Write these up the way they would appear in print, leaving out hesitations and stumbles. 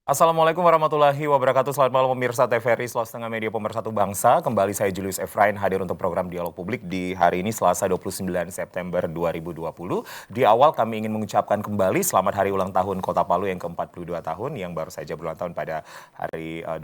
Assalamualaikum warahmatullahi wabarakatuh. Selamat malam pemirsa TVRI Swasta Media Pemersatu Bangsa. Kembali saya Julius Efrain hadir untuk program Dialog Publik di hari ini Selasa 29 September 2020. Di awal kami ingin mengucapkan kembali selamat hari ulang tahun Kota Palu yang ke-42 tahun yang baru saja berulang tahun pada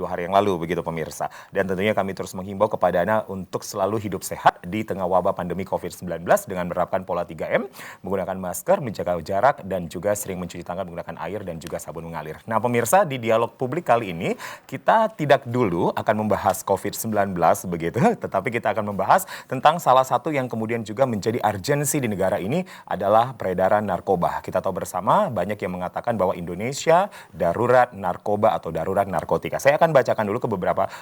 dua hari yang lalu begitu pemirsa. Dan tentunya kami terus menghimbau kepada Anda untuk selalu hidup sehat di tengah wabah pandemi COVID-19 dengan menerapkan pola 3M, menggunakan masker, menjaga jarak dan juga sering mencuci tangan menggunakan air dan juga sabun mengalir. Nah pemirsa, di dialog publik kali ini kita tidak dulu akan membahas COVID-19 begitu, tetapi kita akan membahas tentang salah satu yang kemudian juga menjadi urgensi di negara ini adalah peredaran narkoba. Kita tahu bersama banyak yang mengatakan bahwa Indonesia darurat narkoba atau darurat narkotika. Saya akan bacakan dulu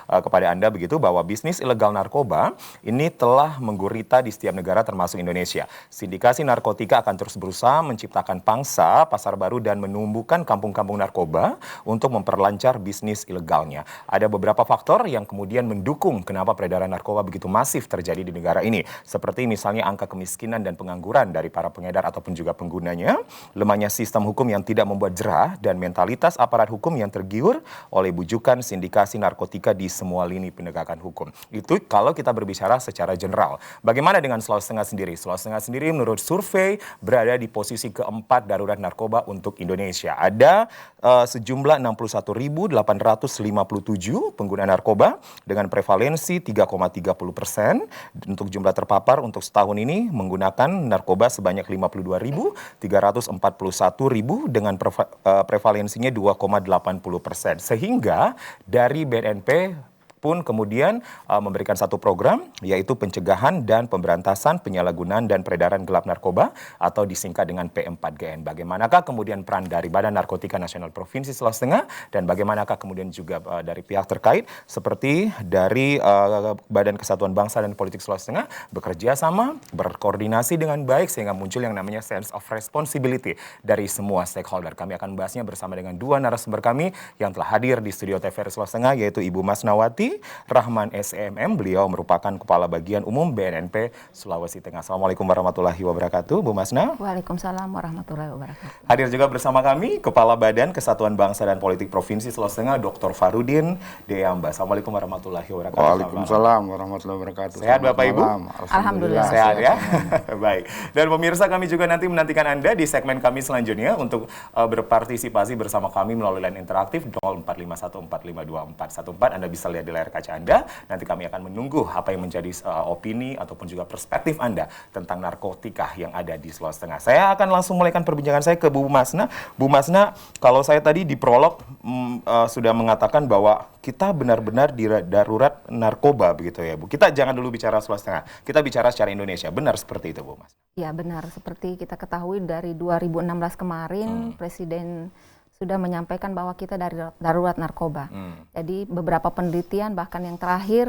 kepada Anda begitu bahwa bisnis ilegal narkoba ini telah menggurita di setiap negara termasuk Indonesia. Sindikasi narkotika akan terus berusaha menciptakan pangsa, pasar baru dan menumbuhkan kampung-kampung narkoba untuk memperlancar bisnis ilegalnya. Ada beberapa faktor yang kemudian mendukung kenapa peredaran narkoba begitu masif terjadi di negara ini. Seperti misalnya angka kemiskinan dan pengangguran dari para pengedar ataupun juga penggunanya, lemahnya sistem hukum yang tidak membuat jerah, dan mentalitas aparat hukum yang tergiur oleh bujukan sindikasi narkotika di semua lini penegakan hukum. Itu kalau kita berbicara secara general. Bagaimana dengan Sulawesi Tengah sendiri? Sulawesi Tengah sendiri menurut survei berada di posisi keempat darurat narkoba untuk Indonesia. Ada sejumlah 61.857 pengguna narkoba dengan prevalensi 3,30%. Untuk jumlah terpapar untuk setahun ini menggunakan narkoba sebanyak 52.341 dengan prevalensinya 2,80%. Sehingga dari BNNP pun kemudian memberikan satu program yaitu pencegahan dan pemberantasan penyalahgunaan dan peredaran gelap narkoba atau disingkat dengan P4GN. Bagaimanakah kemudian peran dari Badan Narkotika Nasional Provinsi Sulawesi Tengah dan bagaimanakah kemudian juga dari pihak terkait seperti dari Badan Kesatuan Bangsa dan Politik Sulawesi Tengah bekerja sama, berkoordinasi dengan baik sehingga muncul yang namanya sense of responsibility dari semua stakeholder. Kami akan membahasnya bersama dengan dua narasumber kami yang telah hadir di studio TVRI Sulawesi Tengah yaitu Ibu Masnawati Rahman SEMM, beliau merupakan Kepala Bagian Umum BNNP Sulawesi Tengah. Assalamualaikum warahmatullahi wabarakatuh, Bu Masna. Waalaikumsalam warahmatullahi wabarakatuh. Hadir juga bersama kami Kepala Badan Kesatuan Bangsa dan Politik Provinsi Sulawesi Tengah, Dr. Farudin Deamba. Assalamualaikum warahmatullahi wabarakatuh. Waalaikumsalam warahmatullahi wabarakatuh. Sehat Bapak Ibu? Alhamdulillah. Sehat ya. Baik. Dan pemirsa, kami juga nanti menantikan Anda di segmen kami selanjutnya untuk berpartisipasi bersama kami melalui line interaktif 0451452414. Anda bisa lihat di layar kaca Anda. Nanti kami akan menunggu apa yang menjadi opini ataupun juga perspektif Anda tentang narkotika yang ada di Sulawesi Tengah. Saya akan langsung mulaikan perbincangan saya ke Bu Masna. Bu Masna, kalau saya tadi di prolog sudah mengatakan bahwa kita benar-benar di darurat narkoba begitu ya Bu. Kita jangan dulu bicara Sulawesi Tengah. Kita bicara secara Indonesia. Benar seperti itu Bu Mas? Ya benar. Seperti kita ketahui dari 2016 kemarin Presiden sudah menyampaikan bahwa kita dari darurat narkoba. Jadi beberapa penelitian bahkan yang terakhir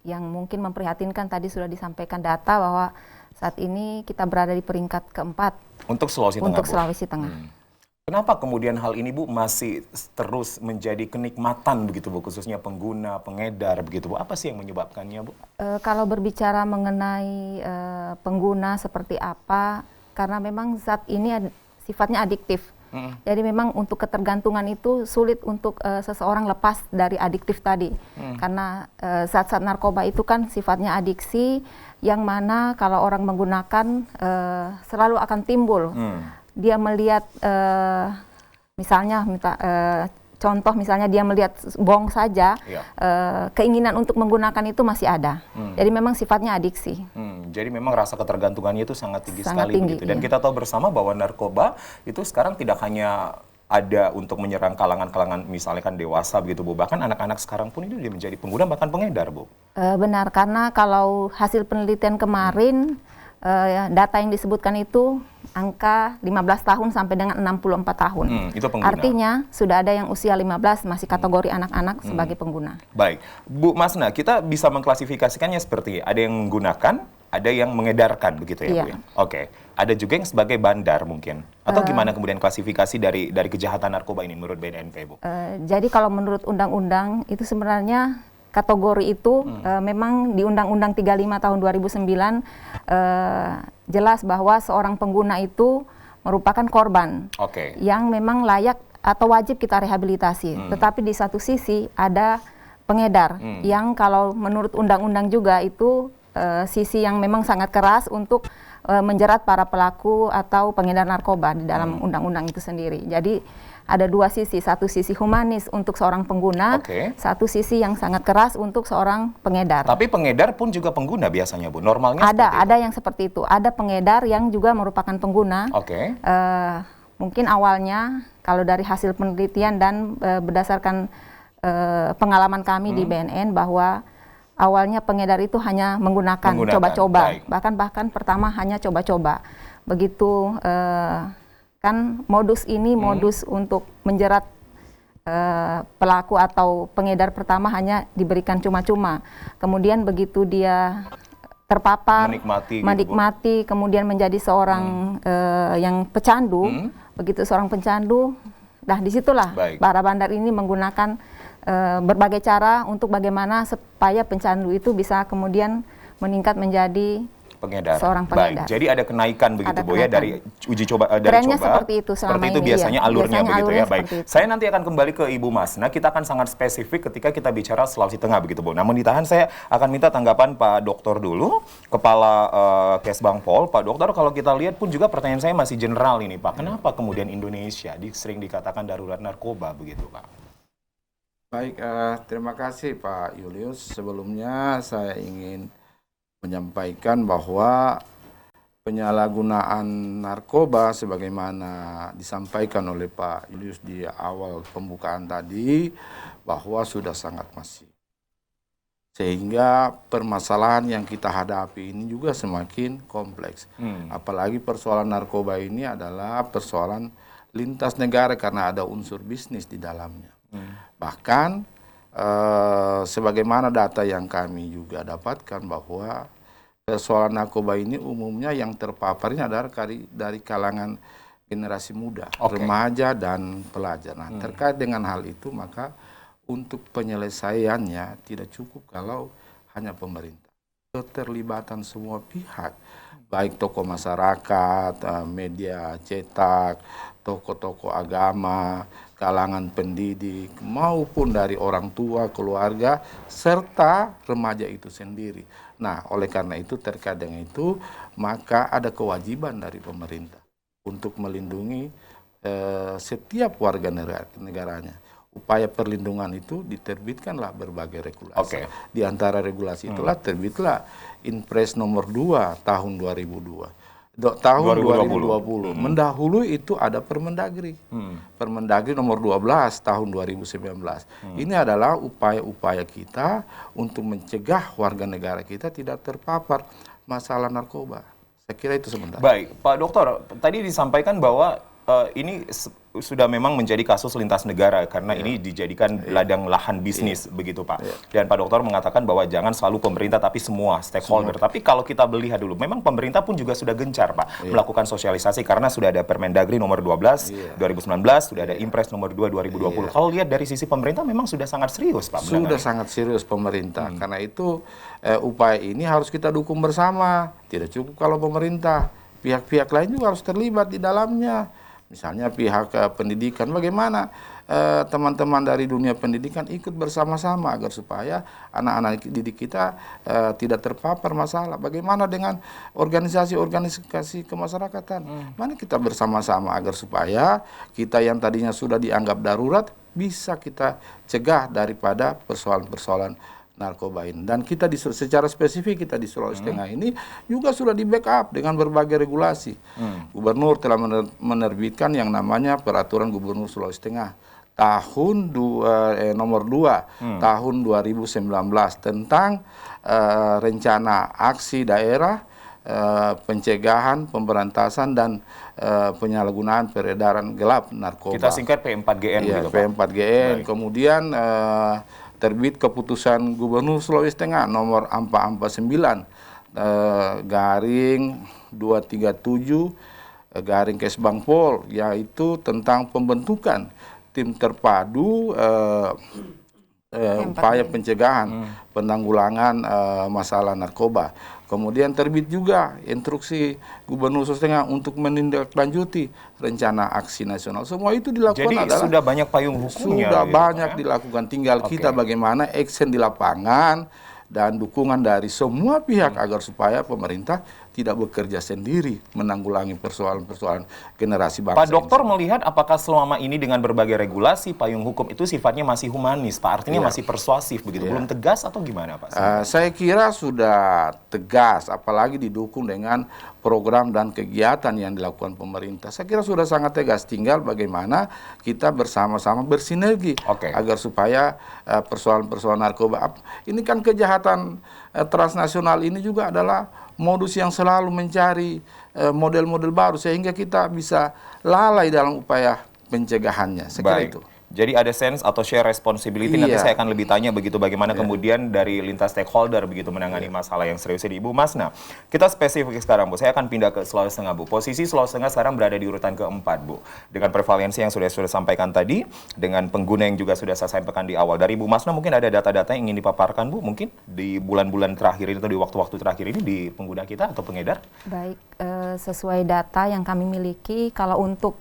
yang mungkin memprihatinkan tadi sudah disampaikan data bahwa saat ini kita berada di peringkat keempat untuk Sulawesi Tengah. Untuk Sulawesi Tengah. Kenapa kemudian hal ini Bu masih terus menjadi kenikmatan begitu Bu, khususnya pengguna, pengedar begitu Bu? Apa sih yang menyebabkannya Bu? Kalau berbicara mengenai pengguna seperti apa, karena memang zat ini sifatnya adiktif. Jadi memang untuk ketergantungan itu sulit untuk seseorang lepas dari adiktif tadi. Karena zat-zat narkoba itu kan sifatnya adiksi yang mana kalau orang menggunakan selalu akan timbul. Dia melihat misalnya contoh misalnya dia melihat bong saja, keinginan untuk menggunakan itu masih ada. Jadi memang sifatnya adiksi. Jadi memang rasa ketergantungannya itu sangat tinggi sekali tinggi, begitu. Dan kita tahu bersama bahwa narkoba itu sekarang tidak hanya ada untuk menyerang kalangan-kalangan misalnya kan dewasa begitu Bu. Bahkan anak-anak sekarang pun itu menjadi pengguna bahkan pengedar Bu. Benar, karena kalau hasil penelitian kemarin data yang disebutkan itu angka 15 tahun sampai dengan 64 tahun. Itu pengguna. Artinya sudah ada yang usia 15 masih kategori anak-anak sebagai pengguna. Baik. Bu Masna, kita bisa mengklasifikasikannya seperti ada yang menggunakan, ada yang mengedarkan begitu ya Bu ya? Oke. Ada juga yang sebagai bandar mungkin. Atau gimana kemudian klasifikasi dari kejahatan narkoba ini menurut BNNP Bu? Jadi kalau menurut undang-undang itu sebenarnya kategori itu memang di Undang-Undang 35 tahun 2009 jelas bahwa seorang pengguna itu merupakan korban yang memang layak atau wajib kita rehabilitasi. Tetapi di satu sisi ada pengedar yang kalau menurut undang-undang juga itu sisi yang memang sangat keras untuk menjerat para pelaku atau pengedar narkoba di dalam undang-undang itu sendiri. Jadi ada dua sisi, satu sisi humanis untuk seorang pengguna, satu sisi yang sangat keras untuk seorang pengedar. Tapi pengedar pun juga pengguna biasanya, Bu. Normalnya ada yang seperti itu. Ada pengedar yang juga merupakan pengguna. Mungkin awalnya kalau dari hasil penelitian dan berdasarkan pengalaman kami di BNN bahwa awalnya pengedar itu hanya menggunakan coba-coba, bahkan pertama hanya coba-coba. Begitu kan modus ini modus untuk menjerat pelaku atau pengedar pertama hanya diberikan cuma-cuma. Kemudian begitu dia terpapar, menikmati kemudian menjadi seorang yang pecandu. Begitu seorang pecandu, disitulah para bandar ini menggunakan berbagai cara untuk bagaimana supaya pecandu itu bisa kemudian meningkat menjadi seorang pengedar. Jadi ada kenaikan begitu, Bu, ya, dari uji coba, dari trennya coba. Seperti itu selama itu ini, biasanya alurnya begitu ya. Baik. Itu. Saya nanti akan kembali ke Ibu Masna. Kita akan sangat spesifik ketika kita bicara Sulawesi Tengah begitu, Bu. Namun ditahan, saya akan minta tanggapan Pak Dokter dulu, Kepala Kesbang Pol. Pak Dokter, kalau kita lihat pun juga pertanyaan saya masih general ini, Pak. Kenapa kemudian Indonesia sering dikatakan darurat narkoba begitu, Pak? Baik, terima kasih Pak Julius. Sebelumnya saya ingin menyampaikan bahwa penyalahgunaan narkoba sebagaimana disampaikan oleh Pak Julius di awal pembukaan tadi bahwa sudah sangat masif. Sehingga permasalahan yang kita hadapi ini juga semakin kompleks. Apalagi persoalan narkoba ini adalah persoalan lintas negara karena ada unsur bisnis di dalamnya. Bahkan sebagaimana data yang kami juga dapatkan bahwa persoalan narkoba ini umumnya yang terpapar ini adalah dari kalangan generasi muda, remaja dan pelajar. Nah, terkait dengan hal itu maka untuk penyelesaiannya tidak cukup kalau hanya pemerintah. Keterlibatan semua pihak, baik tokoh masyarakat, media cetak, tokoh-tokoh agama, kalangan pendidik, maupun dari orang tua, keluarga, serta remaja itu sendiri. Nah, oleh karena itu terkait dengan itu, maka ada kewajiban dari pemerintah untuk melindungi setiap warga negaranya. Upaya perlindungan itu diterbitkanlah berbagai regulasi. Di antara regulasi itulah terbitlah Inpres nomor 2 tahun 2002. Tahun 2020. Mendahului itu ada Permendagri. Permendagri nomor 12 tahun 2019. Ini adalah upaya-upaya kita untuk mencegah warga negara kita tidak terpapar masalah narkoba. Saya kira itu sebentar. Baik, Pak Dokter, tadi disampaikan bahwa ini sudah memang menjadi kasus lintas negara karena ini dijadikan ladang lahan bisnis begitu, Pak. Dan Pak Dokter mengatakan bahwa jangan selalu pemerintah tapi semua stakeholder. Tapi kalau kita lihat dulu, memang pemerintah pun juga sudah gencar, Pak, melakukan sosialisasi karena sudah ada Permendagri nomor 12 2019, sudah ada Impres nomor 2 2020. Kalau lihat dari sisi pemerintah memang sudah sangat serius, Pak. Sudah sangat serius pemerintah. Karena itu upaya ini harus kita dukung bersama. Tidak cukup kalau pemerintah, pihak-pihak lain juga harus terlibat di dalamnya. Misalnya pihak pendidikan, bagaimana teman-teman dari dunia pendidikan ikut bersama-sama agar supaya anak-anak didik kita tidak terpapar masalah. Bagaimana dengan organisasi-organisasi kemasyarakatan? Mana kita bersama-sama agar supaya kita yang tadinya sudah dianggap darurat bisa kita cegah daripada persoalan-persoalan narkoba ini. Dan kita secara spesifik kita di Sulawesi Tengah ini juga sudah di backup dengan berbagai regulasi. Gubernur telah menerbitkan yang namanya Peraturan Gubernur Sulawesi Tengah tahun nomor 2 tahun 2019 tentang rencana aksi daerah pencegahan, pemberantasan dan penyalahgunaan peredaran gelap narkoba. Kita singkat P4GN begitu, Pak. P4GN. Kemudian terbit keputusan Gubernur Sulawesi Tengah nomor 449 garing 237 garing Kesbang Pol, yaitu tentang pembentukan tim terpadu upaya pencegahan penanggulangan masalah narkoba. Kemudian terbit juga instruksi Gubernur Sulawesi Tengah untuk menindaklanjuti rencana aksi nasional. Semua itu dilakukan Jadi adalah sudah banyak payung hukumnya. sudah gitu, banyak Pak, ya? dilakukan. Tinggal kita bagaimana action di lapangan dan dukungan dari semua pihak agar supaya pemerintah tidak bekerja sendiri menanggulangi persoalan-persoalan generasi bangsa. Pak Dokter ini. melihat apakah selama ini dengan berbagai regulasi payung hukum itu sifatnya masih humanis, Pak? Artinya masih persuasif begitu, belum tegas atau gimana, Pak? Saya kira sudah tegas, apalagi didukung dengan program dan kegiatan yang dilakukan pemerintah. Saya kira sudah sangat tegas, tinggal bagaimana kita bersama-sama bersinergi agar supaya persoalan-persoalan narkoba. Ini kan kejahatan transnasional ini juga adalah modus yang selalu mencari model-model baru sehingga kita bisa lalai dalam upaya pencegahannya. Saya kira itu. Jadi ada sense atau share responsibility, nanti saya akan lebih tanya begitu bagaimana kemudian dari lintas stakeholder begitu menangani masalah yang serius ini. Ibu Masna, kita spesifik sekarang Bu, saya akan pindah ke Sulawesi Tengah Bu. Posisi Sulawesi Tengah sekarang berada di urutan keempat Bu. Dengan prevalensi yang sudah sampaikan tadi, dengan pengguna yang juga sudah saya sampaikan di awal. Dari Ibu Masna mungkin ada data-data yang ingin dipaparkan Bu, mungkin di bulan-bulan terakhir ini atau di waktu-waktu terakhir ini di pengguna kita atau pengedar? Baik, sesuai data yang kami miliki, kalau untuk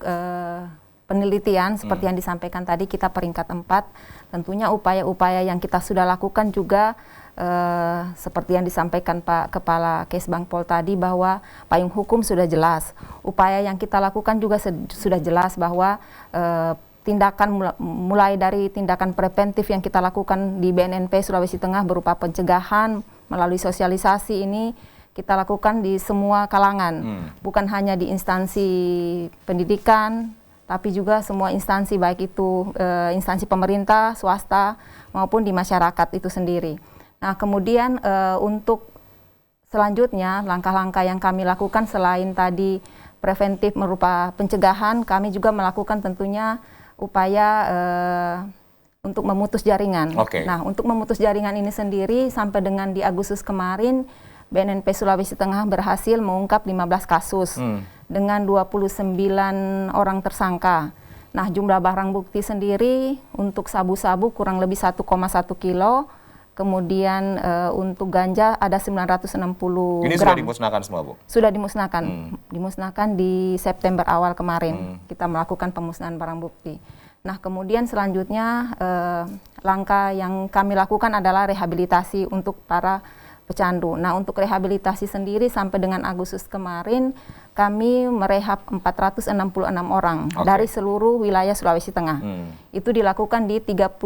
penelitian seperti yang disampaikan tadi kita peringkat 4, tentunya upaya-upaya yang kita sudah lakukan juga seperti yang disampaikan Pak Kepala Kesbangpol tadi bahwa payung hukum sudah jelas. Upaya yang kita lakukan juga sudah jelas bahwa tindakan mulai dari tindakan preventif yang kita lakukan di BNNP Sulawesi Tengah berupa pencegahan melalui sosialisasi ini kita lakukan di semua kalangan, bukan hanya di instansi pendidikan, tapi juga semua instansi, baik itu instansi pemerintah, swasta, maupun di masyarakat itu sendiri. Nah, kemudian untuk selanjutnya, langkah-langkah yang kami lakukan selain tadi preventif berupa pencegahan, kami juga melakukan tentunya upaya untuk memutus jaringan. Nah, untuk memutus jaringan ini sendiri, sampai dengan di Agustus kemarin, BNNP Sulawesi Tengah berhasil mengungkap 15 kasus dengan 29 orang tersangka. Nah, jumlah barang bukti sendiri untuk sabu-sabu kurang lebih 1,1 kilo. Kemudian untuk ganja ada 960 Ini gram. sudah dimusnahkan semua, Bu? Sudah dimusnahkan. Dimusnahkan di September awal kemarin. Kita melakukan pemusnahan barang bukti. Nah, kemudian selanjutnya langkah yang kami lakukan adalah rehabilitasi untuk para pecandu. Nah, untuk rehabilitasi sendiri sampai dengan Agustus kemarin kami merehab 466 orang dari seluruh wilayah Sulawesi Tengah. Itu dilakukan di 35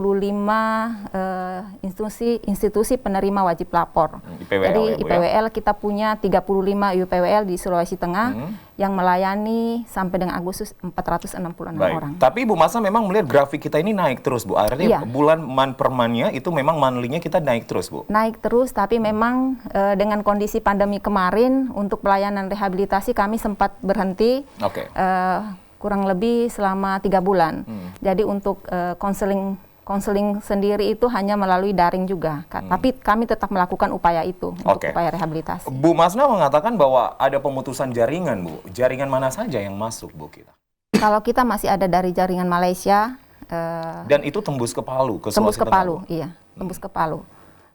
institusi penerima wajib lapor. Jadi IPWL kita punya 35 IPWL di Sulawesi Tengah yang melayani sampai dengan Agustus 466 orang. Tapi Bu Masa memang melihat grafik kita ini naik terus Bu. Artinya bulan per month-nya itu memang monthly-nya kita naik terus Bu. Naik terus, tapi memang dengan kondisi pandemi kemarin untuk pelayanan rehabilitasi kami sempat berhenti kurang lebih selama 3 bulan. Jadi untuk konseling sendiri itu hanya melalui daring juga. Tapi kami tetap melakukan upaya itu untuk upaya rehabilitasi. Bu Masna mengatakan bahwa ada pemutusan jaringan Bu. Jaringan mana saja yang masuk Bu kita? Kalau kita masih ada dari jaringan Malaysia. Dan itu tembus ke Palu, ke tembus Sulawesi ke Palu, iya, tembus ke Palu.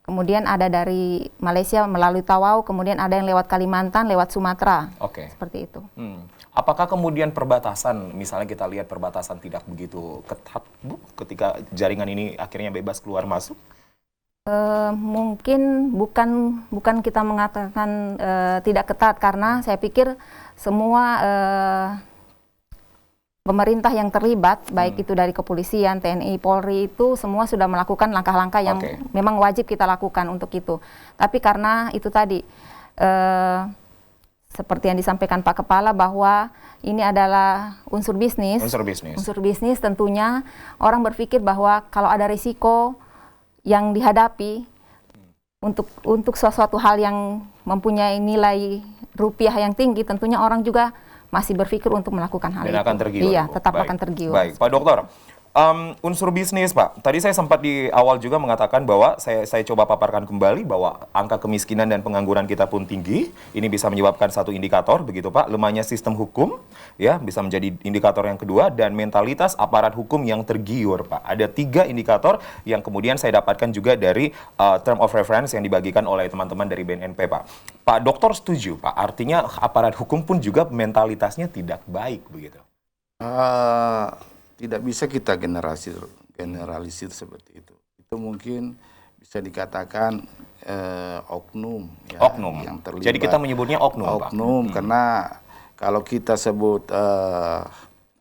Kemudian ada dari Malaysia melalui Tawau, kemudian ada yang lewat Kalimantan, lewat Sumatera. Seperti itu. Apakah kemudian perbatasan, misalnya kita lihat perbatasan tidak begitu ketat, Bu, ketika jaringan ini akhirnya bebas keluar masuk? Mungkin bukan kita mengatakan tidak ketat, karena saya pikir semua pemerintah yang terlibat, baik itu dari kepolisian, TNI, Polri, itu semua sudah melakukan langkah-langkah yang memang wajib kita lakukan untuk itu. Tapi karena itu tadi, seperti yang disampaikan Pak Kepala bahwa ini untuk unsur bisnis tentunya orang berpikir bahwa kalau ada risiko yang dihadapi untuk sesuatu hal yang mempunyai nilai rupiah yang tinggi, tentunya orang juga masih berpikir untuk melakukan hal itu. Dan akan tergiur. Iya, tetap akan tergiur. Baik, Pak Dokter. Unsur bisnis, Pak. Tadi saya sempat di awal juga mengatakan bahwa saya coba paparkan kembali bahwa angka kemiskinan dan pengangguran kita pun tinggi. Ini bisa menyebabkan satu indikator, begitu Pak. Lemahnya sistem hukum, ya, bisa menjadi indikator yang kedua, dan mentalitas aparat hukum yang tergiur, Pak. Ada 3 indikator yang kemudian saya dapatkan juga dari term of reference yang dibagikan oleh teman-teman dari BNNP, Pak. Pak Dokter setuju, Pak? Artinya aparat hukum pun juga mentalitasnya tidak baik begitu. Tidak bisa kita generalisir seperti itu. Itu mungkin bisa dikatakan oknum, ya, Oknum. yang terlibat. Jadi kita menyebutnya oknum, Pak. Oknum, karena kalau kita sebut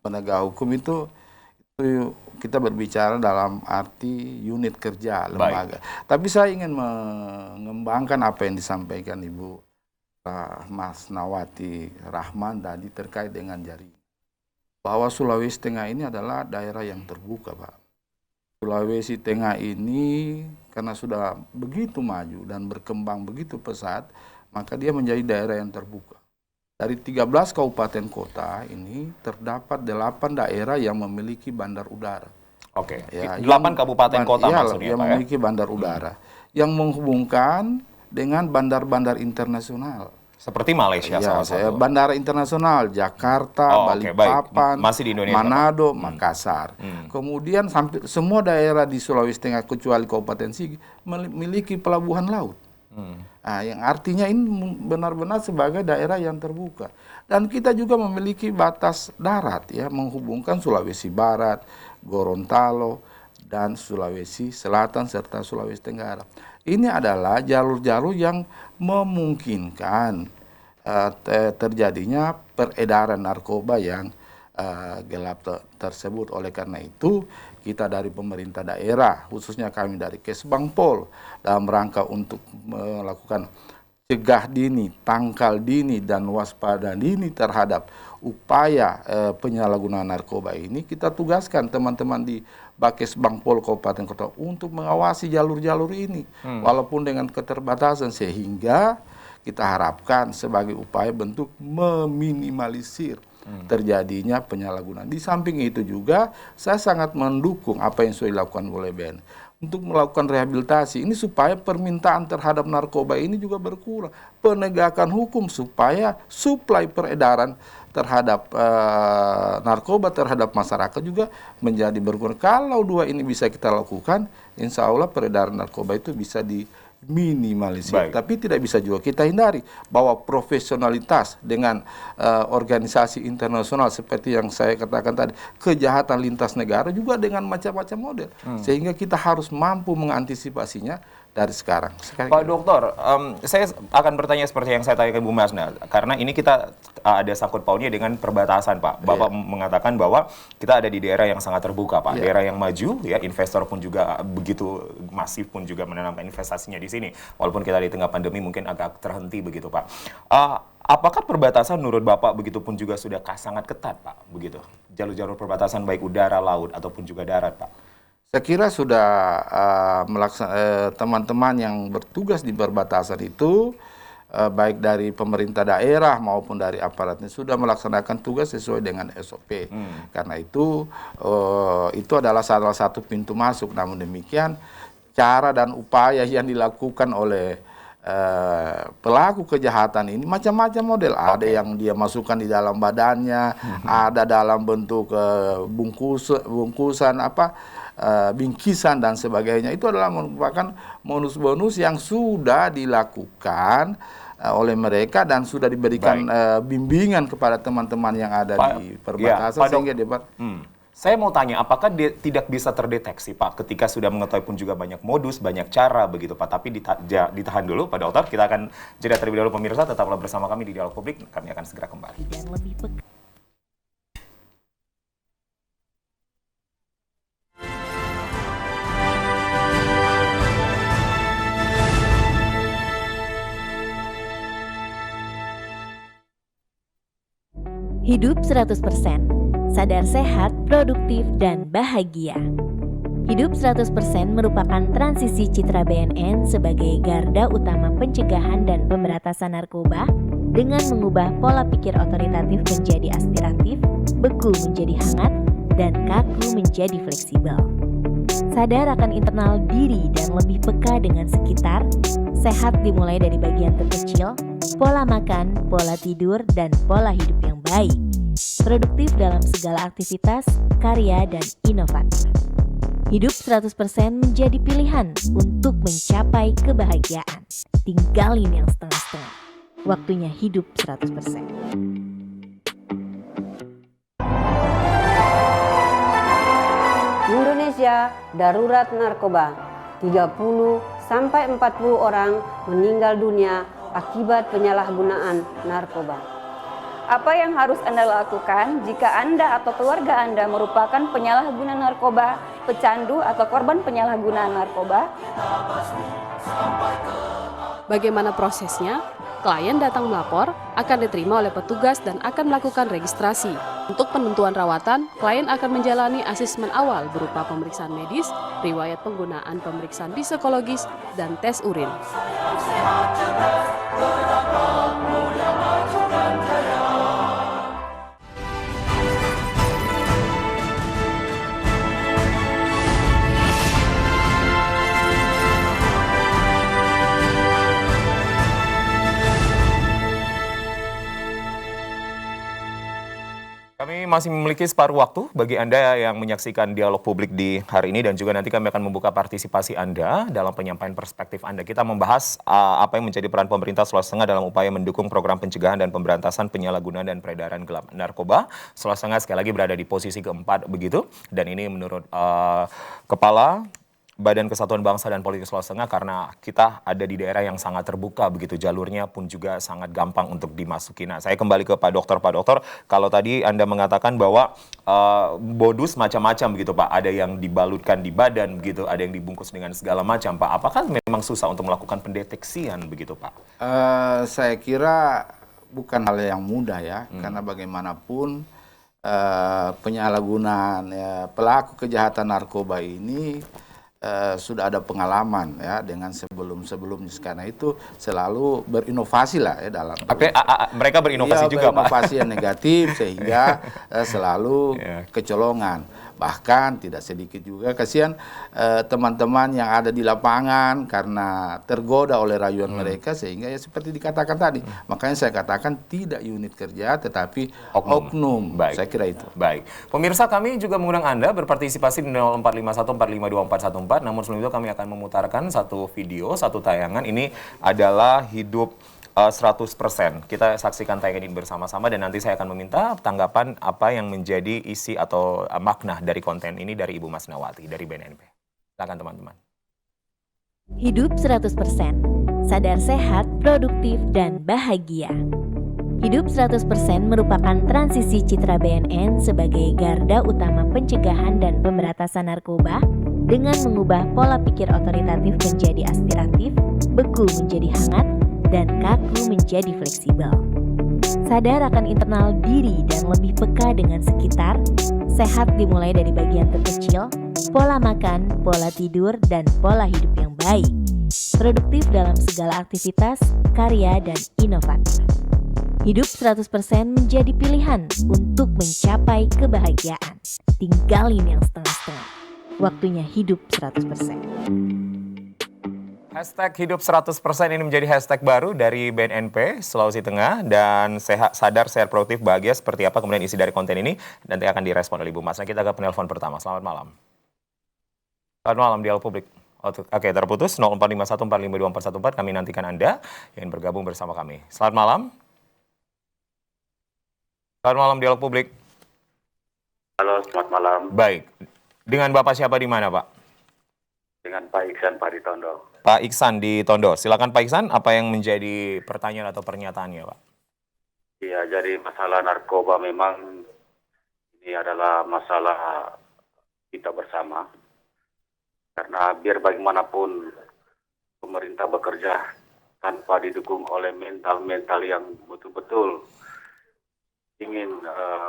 penegak hukum itu kita berbicara dalam arti unit kerja lembaga. Tapi saya ingin mengembangkan apa yang disampaikan Ibu Mas Nawati Rahman tadi terkait dengan jaringan. Bahwa Sulawesi Tengah ini adalah daerah yang terbuka, Pak. Sulawesi Tengah ini karena sudah begitu maju dan berkembang begitu pesat, maka dia menjadi daerah yang terbuka. Dari 13 kabupaten kota ini terdapat 8 daerah yang memiliki bandar udara. Oke, Ya, 8 kabupaten kota maksudnya, yang Pak, ya? memiliki bandar udara yang menghubungkan dengan bandar-bandar internasional. Seperti Malaysia salah satu. Bandara internasional Jakarta, Balikpapan, Masih di Indonesia, Manado, Makassar. Kemudian hampir semua daerah di Sulawesi Tengah kecuali Kabupaten Sigi memiliki pelabuhan laut. Nah, yang artinya ini benar-benar sebagai daerah yang terbuka. Dan kita juga memiliki batas darat ya menghubungkan Sulawesi Barat, Gorontalo, dan Sulawesi Selatan serta Sulawesi Tenggara. Ini adalah jalur-jalur yang memungkinkan terjadinya peredaran narkoba yang gelap tersebut. Oleh karena itu, kita dari pemerintah daerah, khususnya kami dari Kesbangpol, dalam rangka untuk melakukan cegah dini, tangkal dini, dan waspada dini terhadap upaya penyalahgunaan narkoba ini, kita tugaskan teman-teman di Bakesbangpol Kabupaten Kota untuk mengawasi jalur-jalur ini, walaupun dengan keterbatasan, sehingga kita harapkan sebagai upaya bentuk meminimalisir terjadinya penyalahgunaan. Di samping itu juga saya sangat mendukung apa yang sudah dilakukan oleh BNN untuk melakukan rehabilitasi ini supaya permintaan terhadap narkoba ini juga berkurang. Penegakan hukum supaya suplai peredaran terhadap narkoba terhadap masyarakat juga menjadi berkurang. Kalau dua ini bisa kita lakukan, insya Allah peredaran narkoba itu bisa diminimalisir. Tapi tidak bisa juga kita hindari bahwa profesionalitas dengan organisasi internasional seperti yang saya katakan tadi, kejahatan lintas negara juga dengan macam-macam model, sehingga kita harus mampu mengantisipasinya dari sekarang. Pak Dokter, saya akan bertanya seperti yang saya tanyakan Bu Masna, karena ini kita ada sangkut pautnya dengan perbatasan, Pak. Bapak mengatakan bahwa kita ada di daerah yang sangat terbuka, Pak. Daerah yang maju, ya, investor pun juga begitu masif pun juga menanamkan investasinya di sini. Walaupun kita di tengah pandemi mungkin agak terhenti begitu, Pak. Apakah perbatasan menurut Bapak begitu pun juga sudah sangat ketat, Pak? Begitu, jalur-jalur perbatasan baik udara, laut ataupun juga darat, Pak. Saya kira sudah teman-teman yang bertugas di perbatasan itu, baik dari pemerintah daerah maupun dari aparatnya sudah melaksanakan tugas sesuai dengan SOP. Karena itu adalah salah satu pintu masuk. Namun demikian, cara dan upaya yang dilakukan oleh pelaku kejahatan ini macam-macam model. Ada yang dia masukkan di dalam badannya, ada dalam bentuk bungkusan bingkisan dan sebagainya. Itu adalah merupakan bonus-bonus yang sudah dilakukan oleh mereka dan sudah diberikan bimbingan kepada teman-teman yang ada di perbatasan sehingga dapat. Saya mau tanya, apakah dia tidak bisa terdeteksi, Pak, ketika sudah mengetahui pun juga banyak modus, banyak cara begitu, Pak. Tapi ditahan dulu, Pak Dokter. Kita akan jeda terlebih dahulu, pemirsa. Tetaplah bersama kami di Dialog Publik. Kami akan segera kembali. Dan lebih Hidup 100%, sadar sehat, produktif, dan bahagia. Hidup 100% merupakan transisi citra BNN sebagai garda utama pencegahan dan pemberantasan narkoba dengan mengubah pola pikir otoritatif menjadi aspiratif, beku menjadi hangat, dan kaku menjadi fleksibel. Sadar akan internal diri dan lebih peka dengan sekitar, sehat dimulai dari bagian terkecil, pola makan, pola tidur, dan pola hidup yang baik. Produktif dalam segala aktivitas, karya, dan inovatif. Hidup 100% menjadi pilihan untuk mencapai kebahagiaan. Tinggalin yang setengah-setengah. Waktunya hidup 100%. Indonesia darurat narkoba. 30-40 orang meninggal dunia akibat penyalahgunaan narkoba. Apa yang harus Anda lakukan jika Anda atau keluarga Anda merupakan penyalahguna narkoba, pecandu, atau korban penyalahgunaan narkoba? Bagaimana prosesnya? Klien datang melapor, akan diterima oleh petugas dan akan melakukan registrasi. Untuk penentuan rawatan, klien akan menjalani asesmen awal berupa pemeriksaan medis, riwayat penggunaan pemeriksaan psikologis, dan tes urin. Kami masih memiliki separuh waktu bagi Anda yang menyaksikan dialog publik di hari ini dan juga nanti kami akan membuka partisipasi Anda dalam penyampaian perspektif Anda. Kita membahas apa yang menjadi peran pemerintah Sulawesi Tengah dalam upaya mendukung program pencegahan dan pemberantasan penyalahgunaan dan peredaran gelap narkoba. Sulawesi Tengah sekali lagi berada di posisi keempat begitu dan ini menurut Kepala Badan Kesatuan Bangsa dan Politik Sulawesi Tengah karena kita ada di daerah yang sangat terbuka begitu, jalurnya pun juga sangat gampang untuk dimasuki. Nah, saya kembali ke Pak Dokter. Pak Dokter, kalau tadi Anda mengatakan bahwa modus macam-macam begitu Pak, ada yang dibalutkan di badan begitu, ada yang dibungkus dengan segala macam Pak. Apakah memang susah untuk melakukan pendeteksian begitu Pak? Saya kira bukan hal yang mudah ya, karena bagaimanapun penyalahgunaan pelaku kejahatan narkoba ini sudah ada pengalaman ya dengan sebelum-sebelumnya, karena itu selalu berinovasi lah ya dalam Mereka berinovasi juga Pak. Berinovasi yang negatif sehingga selalu kecolongan. Bahkan tidak sedikit juga kasihan teman-teman yang ada di lapangan karena tergoda oleh rayuan mereka, sehingga ya seperti dikatakan tadi. Makanya saya katakan tidak unit kerja tetapi oknum. Baik. Saya kira itu. Baik. Pemirsa, kami juga mengundang Anda berpartisipasi di 0451452414. Namun sebelum itu kami akan memutarkan satu video, satu tayangan. Ini adalah Hidup 100%. Kita saksikan tayangan ini bersama-sama dan nanti saya akan meminta tanggapan apa yang menjadi isi atau makna dari konten ini dari Ibu Masnawati dari BNNP. Silakan teman-teman. Hidup 100%. Sadar sehat, produktif, dan bahagia. Hidup 100% merupakan transisi citra BNN sebagai garda utama pencegahan dan pemberantasan narkoba dengan mengubah pola pikir otoritatif menjadi aspiratif, beku menjadi hangat, dan kaku menjadi fleksibel. Sadar akan internal diri dan lebih peka dengan sekitar, sehat dimulai dari bagian terkecil, pola makan, pola tidur, dan pola hidup yang baik. Produktif dalam segala aktivitas, karya, dan inovatif. Hidup 100% menjadi pilihan untuk mencapai kebahagiaan. Tinggalin yang setengah-setengah. Waktunya hidup 100%. Hashtag Hidup 100% ini menjadi hashtag baru dari BNNP Sulawesi Tengah dan sadar, sehat, produktif, bahagia seperti apa kemudian isi dari konten ini nanti akan direspon oleh Ibu Mas. Nah, kita ke penelpon pertama. Selamat malam. Selamat malam dialog publik. Oke, terputus 0451452414. Kami nantikan Anda yang ingin bergabung bersama kami. Selamat malam. Selamat malam dialog publik. Halo, selamat malam. Baik. Dengan Bapak siapa di mana, Pak? Dengan Pak Iksan, Pak di Tondo. Pak Iksan di Tondo. Silakan Pak Iksan, apa yang menjadi pertanyaan atau pernyataannya, Pak? Iya, jadi masalah narkoba memang ini adalah masalah kita bersama. Karena biar bagaimanapun pemerintah bekerja tanpa didukung oleh mental-mental yang betul-betul ingin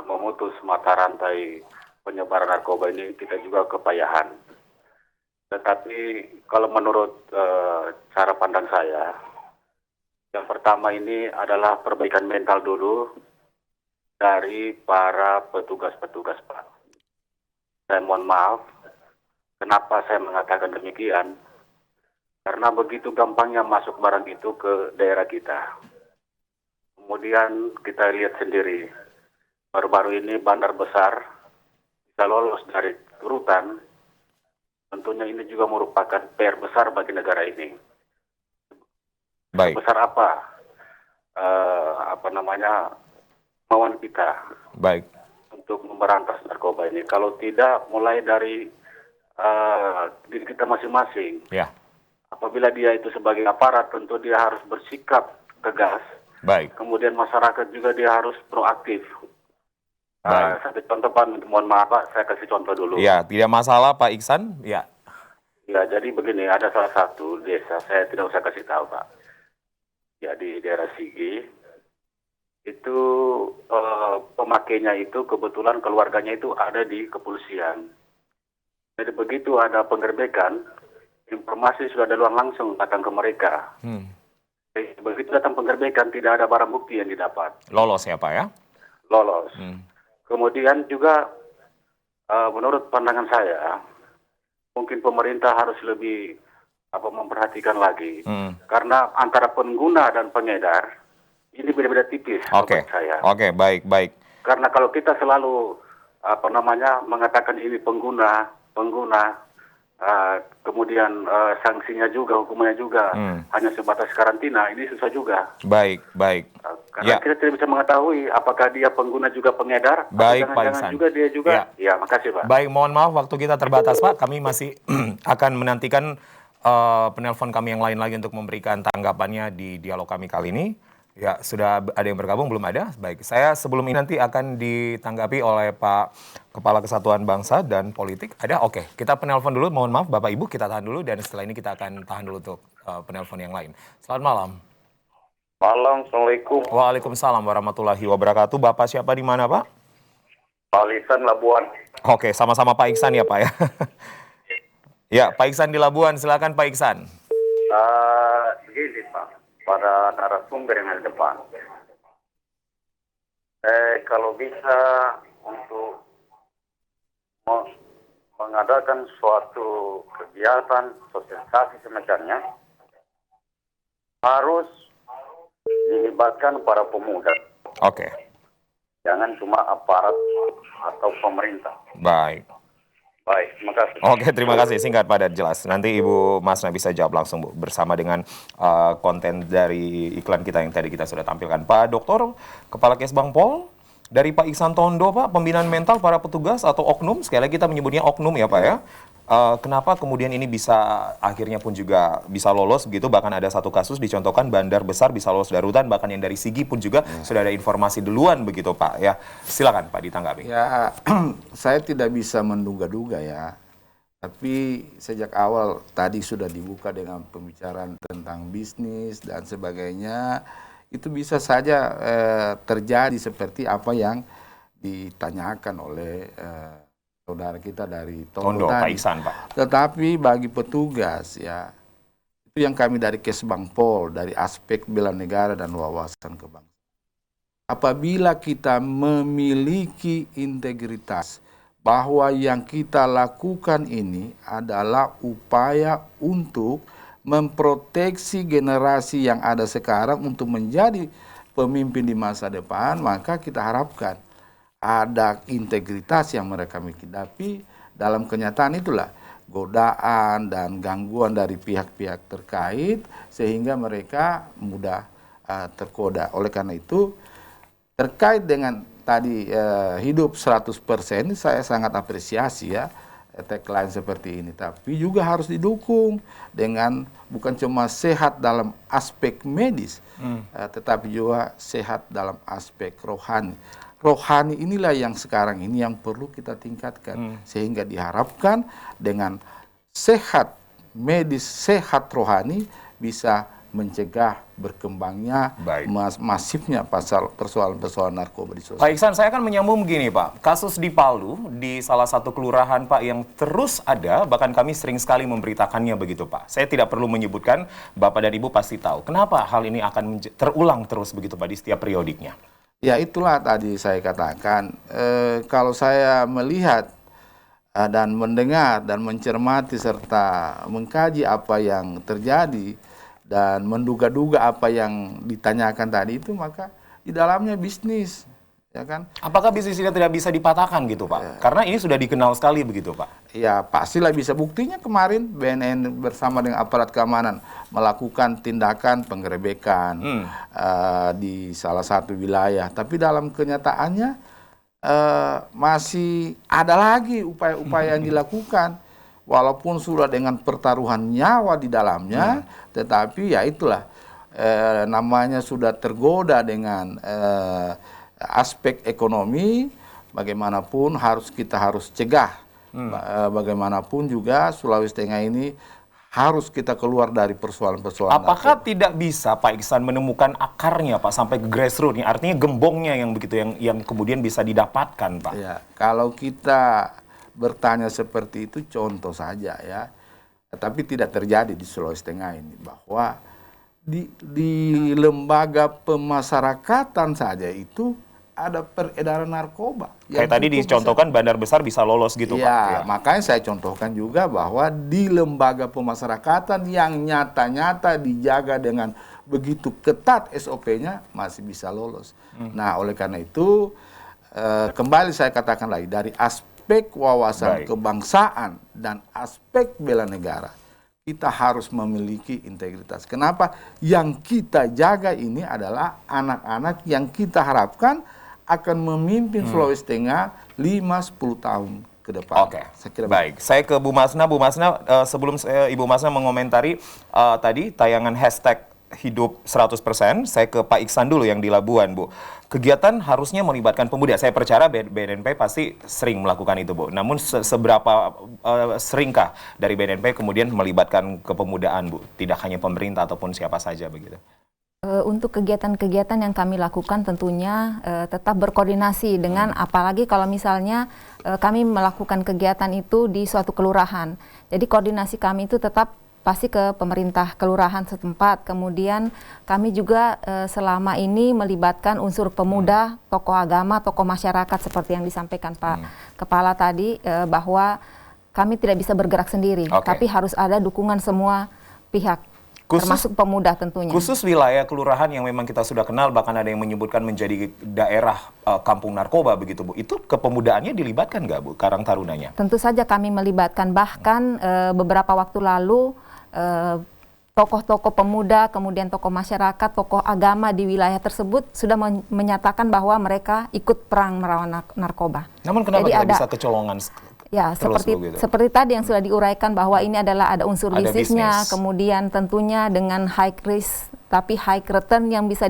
memutus mata rantai penyebaran narkoba ini, kita juga kepayahan. Tetapi kalau menurut cara pandang saya, yang pertama ini adalah perbaikan mental dulu dari para petugas-petugas Pak. Saya mohon maaf, kenapa saya mengatakan demikian? Karena begitu gampangnya masuk barang itu ke daerah kita. Kemudian kita lihat sendiri, baru-baru ini bandar besar bisa lolos dari rutan. Tentunya ini juga merupakan PR besar bagi negara ini. Baik. Besar apa? kemauan kita Baik. untuk memberantas narkoba ini. Kalau tidak, mulai dari diri kita masing-masing. Ya. Apabila dia itu sebagai aparat, tentu dia harus bersikap tegas. Baik. Kemudian masyarakat juga dia harus proaktif. Baik. Satu contoh Pak, mohon maaf Pak, saya kasih contoh dulu. Ya, tidak masalah Pak Iksan. Ya. Ya, jadi begini, ada salah satu desa, saya tidak usah kasih tahu Pak. Ya, di daerah Sigi, itu pemakainya itu kebetulan keluarganya itu ada di kepolisian. Jadi begitu ada penggerbekan, informasi sudah duluan langsung datang ke mereka. Begitu datang penggerbekan, tidak ada barang bukti yang didapat. Lolos ya Pak ya? Lolos. Kemudian juga menurut pandangan saya, mungkin pemerintah harus lebih memperhatikan lagi. Karena antara pengguna dan pengedar, ini beda-beda tipis Oke. menurut saya. Oke, baik. Karena kalau kita selalu mengatakan ini pengguna, kemudian sanksinya juga, hukumannya juga hanya sebatas karantina, ini susah juga. Baik. Karena kita tidak bisa mengetahui apakah dia pengguna juga pengedar, Baik, atau Pak jangan-jangan Iksan. juga dia juga. Ya. Ya, makasih Pak. Baik, mohon maaf waktu kita terbatas Pak. Kami masih akan menantikan penelpon kami yang lain lagi untuk memberikan tanggapannya di dialog kami kali ini. Ya, sudah ada yang bergabung? Belum ada? Baik, saya sebelum ini nanti akan ditanggapi oleh Pak Kepala Kesatuan Bangsa dan Politik. Ada? Oke, kita penelpon dulu. Mohon maaf Bapak Ibu, kita tahan dulu dan setelah ini kita akan tahan dulu untuk penelpon yang lain. Selamat malam. Malam, Assalamualaikum. Waalaikumsalam warahmatullahi wabarakatuh. Bapak siapa di mana Pak? Pak Lisan Labuan. Oke, sama-sama Pak Iksan ya Pak ya. Ya, Pak Iksan di Labuan. Silakan Pak Iksan. Begini Pak, para narasumber yang ada depan. Kalau bisa untuk mengadakan suatu kegiatan sosialisasi semacamnya, harus dilibatkan para pemuda. Oke. Jangan cuma aparat atau pemerintah. Baik. Baik, terima kasih. Oke, terima kasih. Singkat, padat, jelas. Nanti Ibu Masna bisa jawab langsung Bu, bersama dengan konten dari iklan kita yang tadi kita sudah tampilkan. Pak Dokter, Kepala Kesbang Pol, dari Pak Iksan Tondo, Pak, pembinaan mental para petugas atau oknum, sekali lagi kita menyebutnya oknum ya Pak ya. Kenapa kemudian ini bisa akhirnya pun juga bisa lolos begitu, bahkan ada satu kasus dicontohkan bandar besar bisa lolos darurat, bahkan yang dari Sigi pun juga sudah ada informasi duluan begitu Pak ya. Silakan Pak ditanggapi. Ya, saya tidak bisa menduga-duga ya. Tapi sejak awal tadi sudah dibuka dengan pembicaraan tentang bisnis dan sebagainya, itu bisa saja terjadi seperti apa yang ditanyakan oleh saudara kita dari Tondo Pak tadi. Iksan Pak. Tetapi bagi petugas ya, itu yang kami dari Kesbang Pol, dari aspek bela negara dan wawasan kebangsaan. Apabila kita memiliki integritas bahwa yang kita lakukan ini adalah upaya untuk memproteksi generasi yang ada sekarang untuk menjadi pemimpin di masa depan, maka kita harapkan ada integritas yang mereka miliki. Tapi dalam kenyataan itulah godaan dan gangguan dari pihak-pihak terkait sehingga mereka mudah tergoda. Oleh karena itu terkait dengan tadi hidup 100%, saya sangat apresiasi ya tagline seperti ini. Tapi juga harus didukung dengan bukan cuma sehat dalam aspek medis, tetapi juga sehat dalam aspek rohani. Rohani inilah yang sekarang ini yang perlu kita tingkatkan. Sehingga diharapkan dengan sehat medis, sehat rohani bisa mencegah berkembangnya masifnya persoalan-persoalan narkoba di sosial. Pak Iksan, saya akan menyambung begini Pak. Kasus di Palu, di salah satu kelurahan Pak yang terus ada, bahkan kami sering sekali memberitakannya begitu Pak. Saya tidak perlu menyebutkan, Bapak dan Ibu pasti tahu. Kenapa hal ini akan terulang terus begitu Pak di setiap periodiknya? Ya itulah tadi saya katakan, kalau saya melihat dan mendengar dan mencermati serta mengkaji apa yang terjadi dan menduga-duga apa yang ditanyakan tadi itu, maka di dalamnya bisnis. ya kan? Apakah bisnis ini tidak bisa dipatahkan gitu Pak? Karena ini sudah dikenal sekali begitu Pak. Ya pastilah bisa. Buktinya kemarin BNN bersama dengan aparat keamanan melakukan tindakan penggerebekan di salah satu wilayah. Tapi dalam kenyataannya masih ada lagi upaya-upaya yang dilakukan. Walaupun sudah dengan pertaruhan nyawa di dalamnya, tetapi ya itulah namanya sudah tergoda dengan aspek ekonomi, bagaimanapun kita harus cegah. Bagaimanapun juga Sulawesi Tengah ini harus kita keluar dari persoalan-persoalan. Apakah tidak bisa Pak Iksan menemukan akarnya Pak sampai ke grassroots, artinya gembongnya yang begitu yang kemudian bisa didapatkan Pak? Ya, kalau kita bertanya seperti itu contoh saja ya, tapi tidak terjadi di Sulawesi Tengah ini bahwa di lembaga pemasyarakatan saja itu ada peredaran narkoba. Kayak tadi dicontohkan bandar besar bisa lolos gitu Pak. Ya, makanya saya contohkan juga bahwa di lembaga pemasyarakatan yang nyata-nyata dijaga dengan begitu ketat SOP-nya masih bisa lolos. Nah, oleh karena itu kembali saya katakan lagi dari aspek wawasan kebangsaan dan aspek bela negara kita harus memiliki integritas. Kenapa? Yang kita jaga ini adalah anak-anak yang kita harapkan akan memimpin Sulawesi Tengah 5-10 tahun ke depan. Oke, baik. Saya ke Bu Masna. Bu Masna, sebelum Ibu Masna mengomentari tadi tayangan hashtag hidup 100%, saya ke Pak Iksan dulu yang di Labuan, Bu. Kegiatan harusnya melibatkan pemuda. Saya percaya BNNP pasti sering melakukan itu, Bu. Namun seberapa seringkah dari BNNP kemudian melibatkan kepemudaan, Bu? Tidak hanya pemerintah ataupun siapa saja begitu. Untuk kegiatan-kegiatan yang kami lakukan tentunya tetap berkoordinasi dengan apalagi kalau misalnya kami melakukan kegiatan itu di suatu kelurahan. Jadi koordinasi kami itu tetap pasti ke pemerintah kelurahan setempat. Kemudian kami juga selama ini melibatkan unsur pemuda, tokoh agama, tokoh masyarakat seperti yang disampaikan Pak Kepala tadi bahwa kami tidak bisa bergerak sendiri, tapi harus ada dukungan semua pihak. Termasuk pemuda tentunya. Khusus wilayah kelurahan yang memang kita sudah kenal, bahkan ada yang menyebutkan menjadi daerah kampung narkoba begitu Bu. Itu kepemudaannya dilibatkan nggak Bu, Karang Tarunanya? Tentu saja kami melibatkan, bahkan beberapa waktu lalu tokoh-tokoh pemuda, kemudian tokoh masyarakat, tokoh agama di wilayah tersebut sudah menyatakan bahwa mereka ikut perang melawan narkoba. Namun kenapa kita bisa kecolongan? Ya, seperti tadi yang sudah diuraikan bahwa ini adalah ada unsur bisnisnya, kemudian tentunya dengan high risk tapi high return yang bisa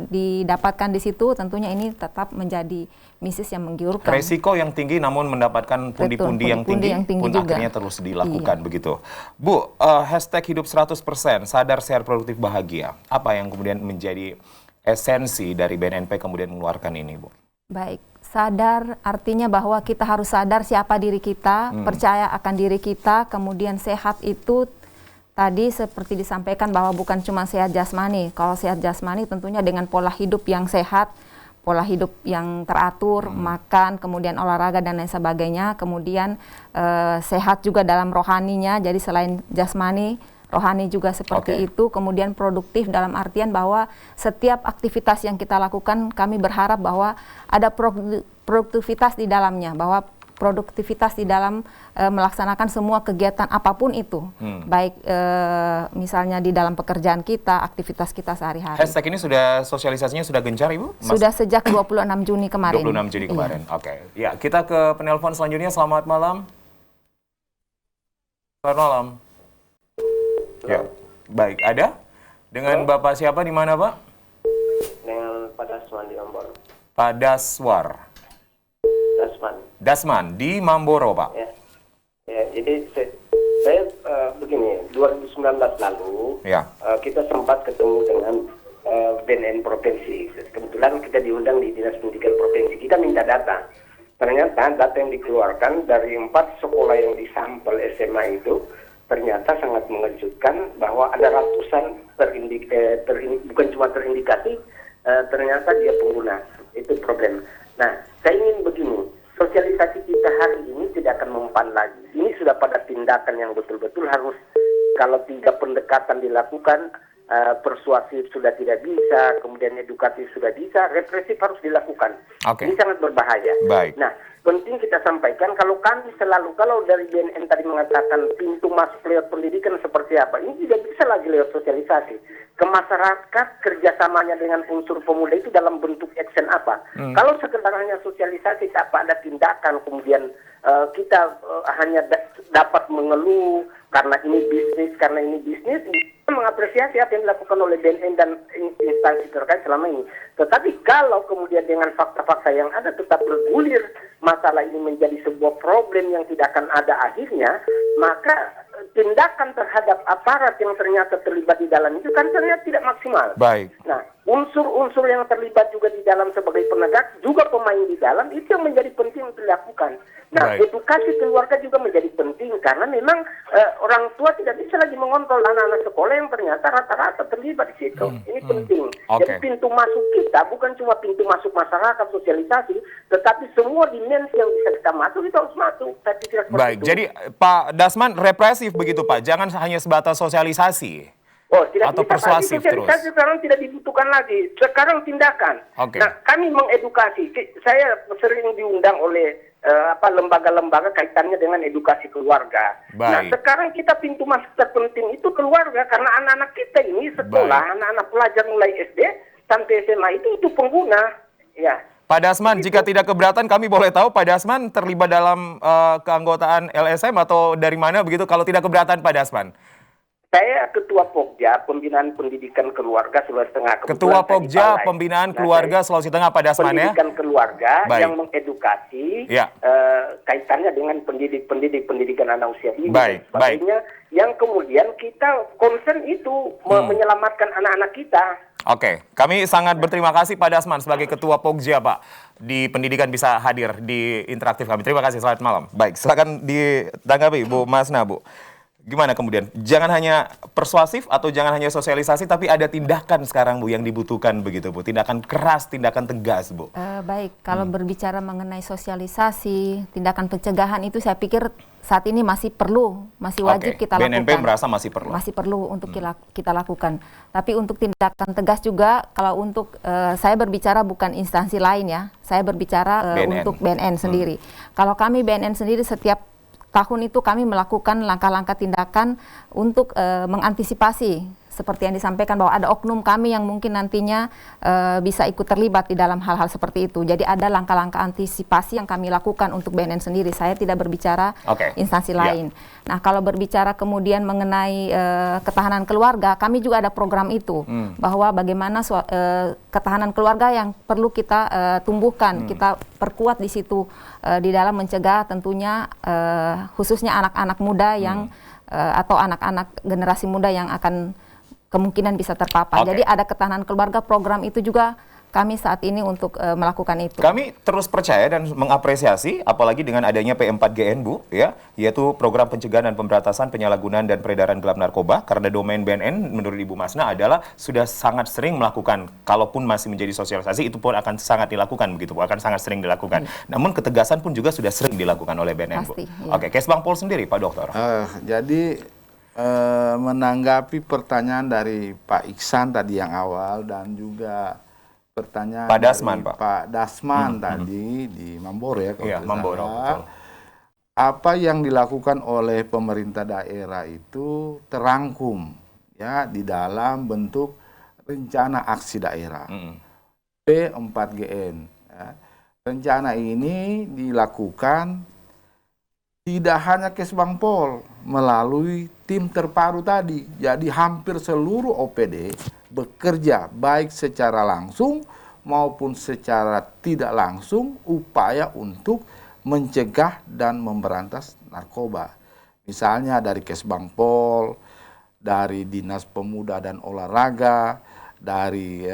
didapatkan di situ, tentunya ini tetap menjadi bisnis yang menggiurkan. Resiko yang tinggi namun mendapatkan pundi-pundi yang tinggi pun juga akhirnya terus dilakukan begitu. Bu, hashtag hidup 100%, sadar, sehat, produktif, bahagia. Apa yang kemudian menjadi esensi dari BNNP kemudian mengeluarkan ini, Bu? Baik. Sadar artinya bahwa kita harus sadar siapa diri kita, percaya akan diri kita, kemudian sehat itu tadi seperti disampaikan bahwa bukan cuma sehat jasmani. Kalau sehat jasmani tentunya dengan pola hidup yang sehat, pola hidup yang teratur, makan, kemudian olahraga dan lain sebagainya, kemudian sehat juga dalam rohaninya, jadi selain jasmani, rohani juga seperti itu, kemudian produktif dalam artian bahwa setiap aktivitas yang kita lakukan kami berharap bahwa ada produktivitas di dalamnya, bahwa produktivitas di dalam melaksanakan semua kegiatan apapun itu, baik misalnya di dalam pekerjaan kita, aktivitas kita sehari-hari. Hashtag ini sudah sosialisasinya sudah gencar Ibu? Sudah sejak 26 Juni kemarin. 26 Juni kemarin, oke. Ya, kita ke penelpon selanjutnya, selamat malam. Selamat malam. Ya, baik. Ada? Dengan Bapak siapa di mana, Pak? Dengan Pak Dasman di Mamboro. Pak Dasman di Mamboro, Pak. Ya, jadi saya begini, 2019 lalu kita sempat ketemu dengan BNN Provinsi. Kebetulan kita diundang di Dinas Pendidikan Provinsi. Kita minta data. Ternyata data yang dikeluarkan dari 4 sekolah yang disampel SMA itu ternyata sangat mengejutkan bahwa ada ratusan bukan cuma terindikasi, ternyata dia pengguna. Itu problem. Nah, saya ingin begini, sosialisasi kita hari ini tidak akan mempan lagi. Ini sudah pada tindakan yang betul-betul harus, kalau 3 pendekatan dilakukan, persuasif sudah tidak bisa, kemudian edukatif sudah bisa, represif harus dilakukan. Ini sangat berbahaya. Nah, penting kita sampaikan kalau dari BNN tadi mengatakan pintu masuk lewat pendidikan seperti apa, ini tidak bisa lagi lewat sosialisasi. Ke masyarakat kerjasamanya dengan unsur pemuda itu dalam bentuk action apa? Kalau sekedar hanya sosialisasi tanpa ada tindakan, kemudian kita hanya dapat mengeluh karena ini bisnis, kita mengapresiasi apa yang dilakukan oleh BNN dan instansi terkait selama ini. Tetapi kalau kemudian dengan fakta-fakta yang ada tetap bergulir, masalah ini menjadi sebuah problem yang tidak akan ada akhirnya, maka tindakan terhadap aparat yang ternyata terlibat di dalam itu kan ternyata tidak maksimal. Nah, unsur-unsur yang terlibat juga di dalam sebagai penegak, juga pemain di dalam, itu yang menjadi penting untuk dilakukan. Nah, edukasi keluarga juga menjadi penting karena memang orang tua tidak bisa lagi mengontrol anak-anak sekolah yang ternyata rata-rata terlibat di situ. Ini penting. Jadi pintu masuk kita bukan cuma pintu masuk masyarakat sosialisasi, tetapi semua dimensi yang bisa kita masuk itu harus masuk. Jadi Pak Dasman represif begitu Pak, jangan hanya sebatas sosialisasi. Tidak atau bisa persuasif terus. Sekarang tidak dibutuhkan lagi. Sekarang tindakan. Nah, kami mengedukasi. Saya sering diundang oleh lembaga-lembaga kaitannya dengan edukasi keluarga. Nah, sekarang kita pintu masuk terpenting itu keluarga karena anak-anak kita ini sekolah, anak-anak pelajar mulai SD sampai SMA itu pengguna. Ya. Pak Dasman, jika tidak keberatan kami boleh tahu Pak Dasman terlibat dalam keanggotaan LSM atau dari mana begitu kalau tidak keberatan Pak Dasman? Saya Ketua Pokja Pembinaan Pendidikan Keluarga Sulawesi Tengah. Ketua Pokja Pembinaan Keluarga Sulawesi Tengah Pak Dasman ya? Pendidikan keluarga yang mengedukasi kaitannya dengan pendidikan anak usia dini dan sebagainya. Yang kemudian kita concern itu menyelamatkan anak-anak kita. Kami sangat berterima kasih Pak Dasman sebagai Ketua Pokja Pak di pendidikan bisa hadir di interaktif kami. Terima kasih, selamat malam. Baik, silakan ditanggapi Bu Masna Bu. Gimana kemudian? Jangan hanya persuasif atau jangan hanya sosialisasi, tapi ada tindakan sekarang Bu yang dibutuhkan begitu Bu. Tindakan keras, tindakan tegas Bu. Baik, kalau berbicara mengenai sosialisasi, tindakan pencegahan itu saya pikir saat ini masih wajib kita lakukan. BNNP merasa masih perlu. Masih perlu untuk kita lakukan. Tapi untuk tindakan tegas juga, kalau untuk saya berbicara bukan instansi lain ya, saya berbicara untuk BNN sendiri. Kalau kami BNN sendiri setiap tahun itu kami melakukan langkah-langkah tindakan untuk mengantisipasi seperti yang disampaikan bahwa ada oknum kami yang mungkin nantinya bisa ikut terlibat di dalam hal-hal seperti itu. Jadi ada langkah-langkah antisipasi yang kami lakukan untuk BNN sendiri. Saya tidak berbicara instansi lain. Nah, kalau berbicara kemudian mengenai ketahanan keluarga, kami juga ada program itu bahwa bagaimana ketahanan keluarga yang perlu kita tumbuhkan, kita perkuat di situ di dalam mencegah tentunya khususnya anak-anak muda yang atau anak-anak generasi muda yang akan kemungkinan bisa terpapar. Jadi ada ketahanan keluarga, program itu juga kami saat ini untuk melakukan itu. Kami terus percaya dan mengapresiasi, apalagi dengan adanya P4GN Bu, ya, yaitu program pencegahan dan pemberantasan penyalahgunaan dan peredaran gelap narkoba. Karena domain BNN menurut Ibu Masna adalah sudah sangat sering melakukan, kalaupun masih menjadi sosialisasi itu pun akan sangat dilakukan begitu Bu, akan sangat sering dilakukan. Namun ketegasan pun juga sudah sering dilakukan oleh BNN Bu. Kesbang Pol sendiri Pak Dokter. Jadi menanggapi pertanyaan dari Pak Iksan tadi yang awal dan juga pertanyaan Pak Dasman, dari Pak Dasman tadi di Mamboro ya, kalau Mamboro, betul. Apa yang dilakukan oleh pemerintah daerah itu terangkum ya di dalam bentuk rencana aksi daerah P4GN. Ya. Rencana ini dilakukan tidak hanya Kesbang Pol melalui tim terpadu tadi. Jadi hampir seluruh OPD bekerja baik secara langsung maupun secara tidak langsung upaya untuk mencegah dan memberantas narkoba. Misalnya dari Kesbang Pol, dari Dinas Pemuda dan Olahraga, dari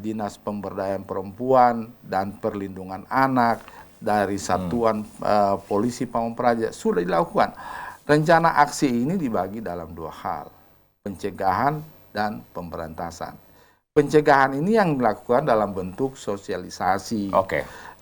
Dinas Pemberdayaan Perempuan dan Perlindungan Anak, dari Satuan Polisi Pamong Praja sudah dilakukan. Rencana aksi ini dibagi dalam dua hal, pencegahan dan pemberantasan. Pencegahan ini yang dilakukan dalam bentuk sosialisasi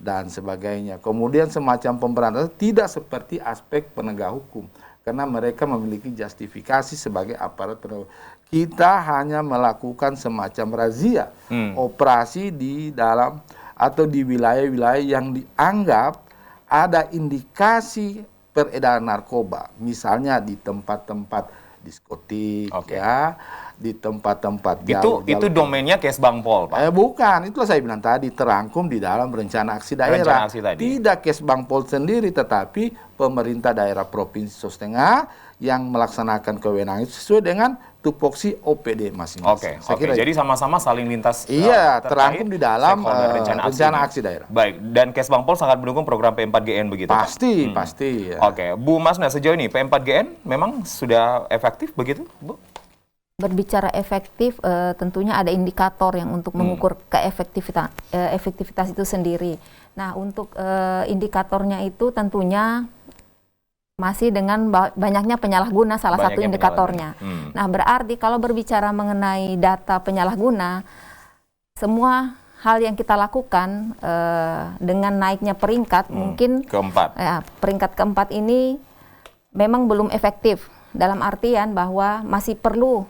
dan sebagainya. Kemudian semacam pemberantasan tidak seperti aspek penegak hukum. karena mereka memiliki justifikasi sebagai aparat penegak. Kita hanya melakukan semacam razia, operasi di dalam atau di wilayah-wilayah yang dianggap ada indikasi peredaran narkoba, misalnya di tempat-tempat diskotik, ya, di tempat-tempat itu domainnya Kesbangpol, Pak? Bukan, itulah saya bilang tadi, terangkum di dalam rencana aksi daerah. Tidak Kesbangpol sendiri, tetapi pemerintah daerah Provinsi Sulawesi Tengah yang melaksanakan kewenangan itu sesuai dengan tupoksi OPD masing-masing. Oke. Jadi sama-sama saling lintas. Iya, terangkum di dalam rencana aksi daerah. Baik, dan Kesbangpol sangat mendukung program P4GN begitu, pasti, Pak? Pasti. Ya. Oke, Bu Masna, sejauh ini P4GN memang sudah efektif begitu, Bu? Berbicara efektif, tentunya ada indikator yang untuk mengukur efektivitas itu sendiri. Nah, untuk indikatornya itu tentunya masih dengan banyaknya penyalahguna salah satu indikatornya. Nah, berarti kalau berbicara mengenai data penyalahguna, semua hal yang kita lakukan dengan naiknya peringkat mungkin keempat. Peringkat keempat ini memang belum efektif, dalam artian bahwa masih perlu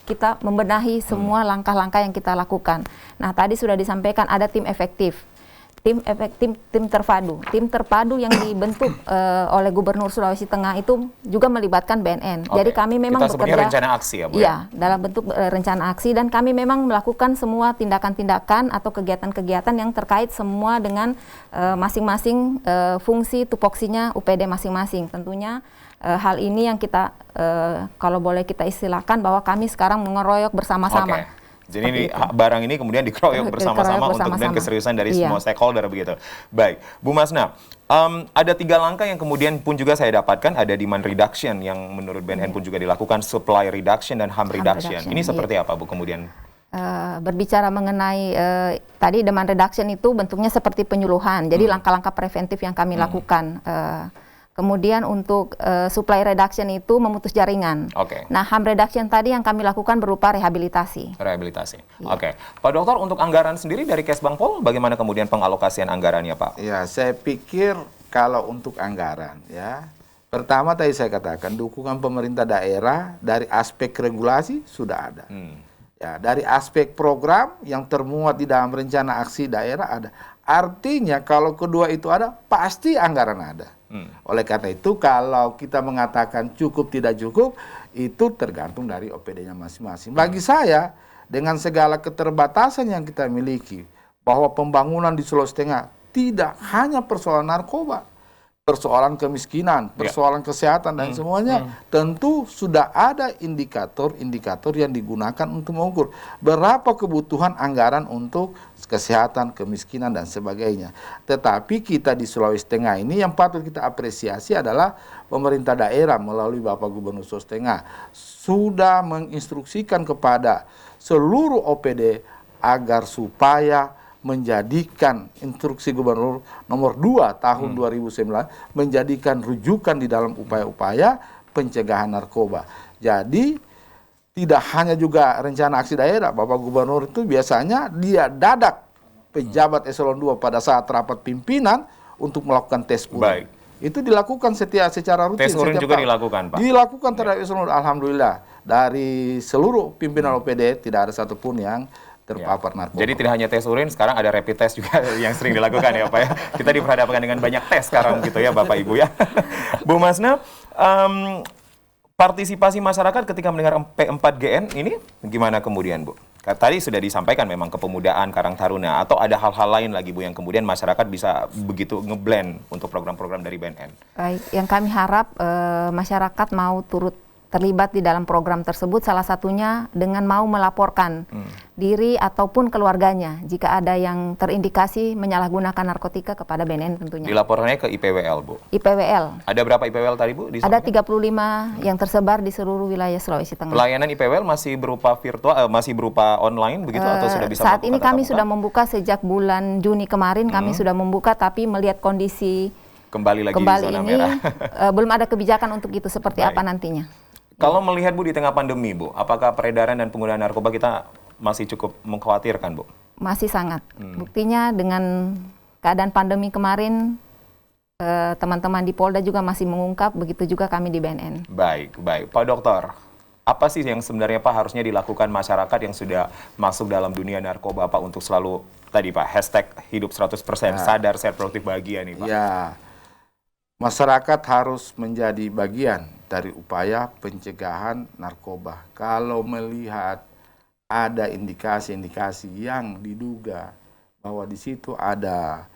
kita membenahi semua langkah-langkah yang kita lakukan. Nah, tadi sudah disampaikan ada tim efektif. Tim terpadu. Tim terpadu yang dibentuk oleh Gubernur Sulawesi Tengah itu juga melibatkan BNN. Jadi kami memang kita bekerja rencana aksi ya, Bu? Iya, dalam bentuk rencana aksi, dan kami memang melakukan semua tindakan-tindakan atau kegiatan-kegiatan yang terkait semua dengan masing-masing fungsi tupoksinya UPD masing-masing. Tentunya hal ini yang kita kalau boleh kita istilahkan bahwa kami sekarang mengeroyok bersama-sama. Jadi ini, barang ini kemudian dikeroyok bersama-sama untuk kemudian keseriusan dari semua stakeholder begitu. Baik, Bu Masna, ada 3 langkah yang kemudian pun juga saya dapatkan, ada demand reduction yang menurut BNN pun juga dilakukan, supply reduction dan harm reduction. Ini seperti apa, Bu, kemudian? Berbicara mengenai tadi demand reduction itu bentuknya seperti penyuluhan, jadi langkah-langkah preventif yang kami lakukan. Kemudian untuk supply reduction itu memutus jaringan. Nah, harm reduction tadi yang kami lakukan berupa rehabilitasi. Oke. Pak Dokter, untuk anggaran sendiri dari Kesbangpol, bagaimana kemudian pengalokasian anggarannya, Pak? Ya, saya pikir kalau untuk anggaran, ya, pertama tadi saya katakan dukungan pemerintah daerah dari aspek regulasi sudah ada. Ya, dari aspek program yang termuat di dalam rencana aksi daerah ada. Artinya kalau kedua itu ada, pasti anggaran ada. Oleh karena itu, kalau kita mengatakan cukup tidak cukup, itu tergantung dari OPD-nya masing-masing. Bagi saya, dengan segala keterbatasan yang kita miliki, bahwa pembangunan di Sulawesi Tengah tidak hanya persoalan narkoba, persoalan kemiskinan, persoalan kesehatan dan semuanya, tentu sudah ada indikator-indikator yang digunakan untuk mengukur berapa kebutuhan anggaran untuk kesehatan, kemiskinan dan sebagainya. Tetapi kita di Sulawesi Tengah ini yang patut kita apresiasi adalah pemerintah daerah melalui Bapak Gubernur Sulawesi Tengah sudah menginstruksikan kepada seluruh OPD agar supaya menjadikan instruksi Gubernur nomor 2 tahun 2009 menjadikan rujukan di dalam upaya-upaya pencegahan narkoba. Jadi tidak hanya juga rencana aksi daerah, Bapak Gubernur itu biasanya dia dadak pejabat eselon 2 pada saat rapat pimpinan untuk melakukan tes urin. Itu dilakukan secara rutin. Tes urin juga dilakukan, Pak? Dilakukan terhadap eselon 2. Alhamdulillah, dari seluruh pimpinan OPD tidak ada satupun yang terpapar narkoba. Jadi tidak hanya tes urin, sekarang ada rapid test juga yang sering dilakukan ya, Pak ya. Kita diperhadapkan dengan banyak tes sekarang gitu ya, Bapak Ibu ya. Bu Masna, partisipasi masyarakat ketika mendengar P4GN ini gimana kemudian, Bu? Tadi sudah disampaikan memang kepemudaan Karang Taruna, atau ada hal-hal lain lagi, Bu, yang kemudian masyarakat bisa begitu ngeblend untuk program-program dari BNN? Baik, yang kami harap masyarakat mau turut terlibat di dalam program tersebut, salah satunya dengan mau melaporkan diri ataupun keluarganya jika ada yang terindikasi menyalahgunakan narkotika kepada BNN tentunya. Dilaporkannya ke IPWL, Bu? IPWL. Ada berapa IPWL tadi, Bu? Ada 35 yang tersebar di seluruh wilayah Sulawesi Tengah. Pelayanan IPWL masih berupa virtual, masih berupa online begitu atau sudah bisa saat ini kami sudah membuka sejak bulan Juni kemarin, kami sudah membuka, tapi melihat kondisi kembali lagi di zona ini, merah. Belum ada kebijakan untuk itu, seperti apa nantinya. Kalau melihat, Bu, di tengah pandemi, Bu, apakah peredaran dan penggunaan narkoba kita masih cukup mengkhawatirkan, Bu? Masih sangat. Buktinya dengan keadaan pandemi kemarin, teman-teman di Polda juga masih mengungkap, begitu juga kami di BNN. Baik. Pak Dokter, apa sih yang sebenarnya Pak harusnya dilakukan masyarakat yang sudah masuk dalam dunia narkoba Pak untuk selalu tadi Pak hashtag hidup 100% sadar, sehat, produktif, bahagia nih Pak? Ya, masyarakat harus menjadi bagian dari upaya pencegahan narkoba. Kalau melihat ada indikasi-indikasi yang diduga bahwa di situ ada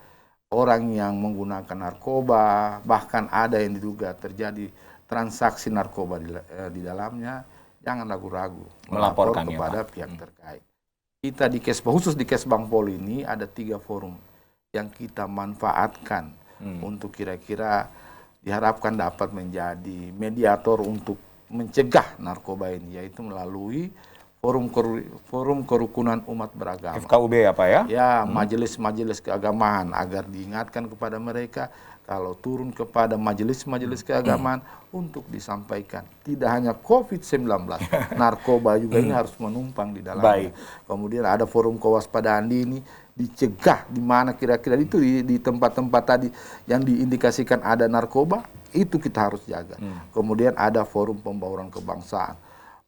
orang yang menggunakan narkoba, bahkan ada yang diduga terjadi transaksi narkoba di dalamnya, jangan ragu-ragu melapor kepada pihak terkait. Kita di khusus di Kesbang Pol ini ada 3 forum yang kita manfaatkan untuk kira-kira diharapkan dapat menjadi mediator untuk mencegah narkoba ini, yaitu melalui Forum Kerukunan Umat Beragama. FKUB ya Pak ya? Ya, majelis-majelis keagamaan, agar diingatkan kepada mereka kalau turun kepada majelis-majelis keagamaan untuk disampaikan. Tidak hanya COVID-19, narkoba juga ini harus menumpang di dalamnya. Kemudian ada forum kewaspadaan dini, dicegah di mana kira-kira itu di tempat-tempat tadi yang diindikasikan ada narkoba, itu kita harus jaga. Kemudian ada forum pembauran kebangsaan.